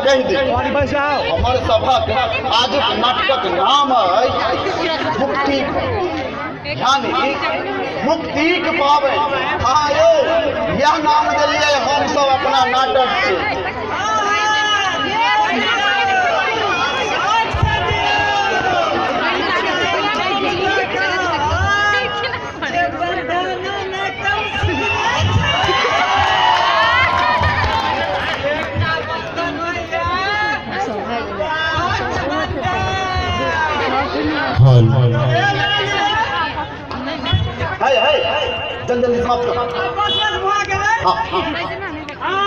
कह दे हमारे सभा के आज नाटक नाम है मुक्ति, यानी मुक्ति के पावे। हाँ यो यह नाम दिलिए हम सब अपना नाटक के। जल्दी जल्दी समाप्त करो। हाँ